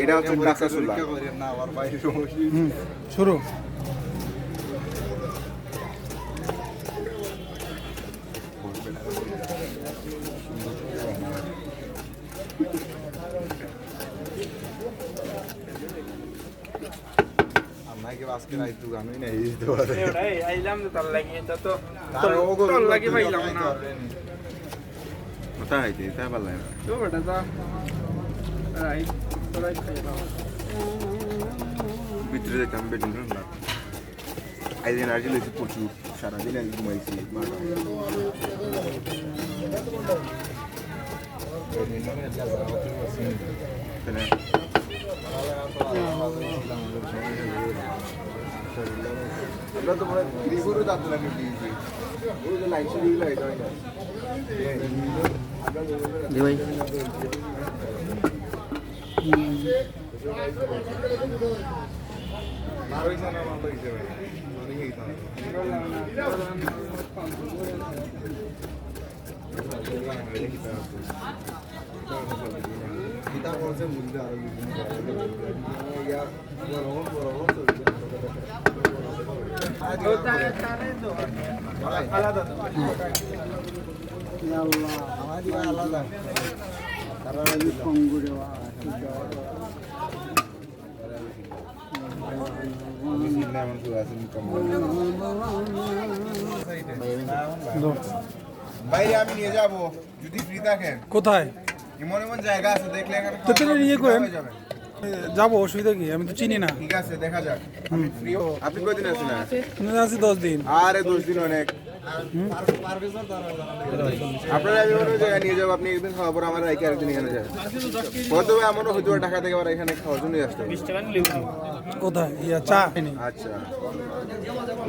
এটা হচ্ছে কাঁচা ছোলা। শুরু। আজকে রাত দোকানই নেই দিতে পারে। আইলাম তার লাগি এটা তো তোর লাগি পাইলাম না। তাই তাই ভালো লাগে না। তো বেটা তো রাইট রাইট খাইলাম। ভিতরে দেখতাম বেডিং রুম না। আইজ এনার্জি লইছি প্রচুর, সারাদিন আজ ঘুমাইছি। আমরা তো মানে রিভোরও যাতে লাগে দিয়েছি ওই যে লাইট শুরু হয়ে যায় না জি ভাই মারই জানা ভালো হইছে ভাই অনেক হইতো kita konsep muda ya আলাদা আল্লাহ আমাদের আলাদা তারা আমি কঙ্গুরে বাইরে আমি নিয়ে যাব যদি ফ্রি থাকেন। কোথায়? এমন এমন জায়গা আছে দেখলে এখানে তো তুমি নিয়ে করেন যাবো, অসুবিধা কি? আমি তো চিনি না। ঠিক আছে দেখা যাক। আমি ফ্রি। আপনি কয়দিন আছেন? আছি 10 দিন। আরে 10 দিন অনেক। আপনারা আমি অন্য জায়গায় নিয়ে যাবো, আপনি একদিন খাওয়ার পর আমার রাইকে আরেকদিন এখানে যায় হয়তো এমনও হয়তো টাকা থেকে আবার এখানে খাওয়ার জন্যই আসতে হবে। কোথায়? ইয়া চা। আচ্ছা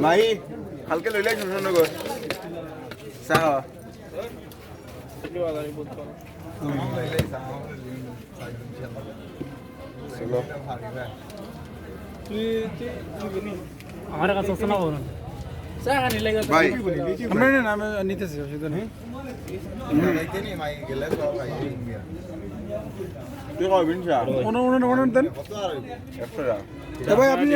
মাই হালকা লইলে শোষণনগর চা খাওয়া চলো আমার কাছে শোনা বলুন ভাই আমরা না আমি নিতেছি, অসুবিধা নেই। তুই খাওয়াবিন চা? ওনার দেন। 100 টাকা। ভাই আপনি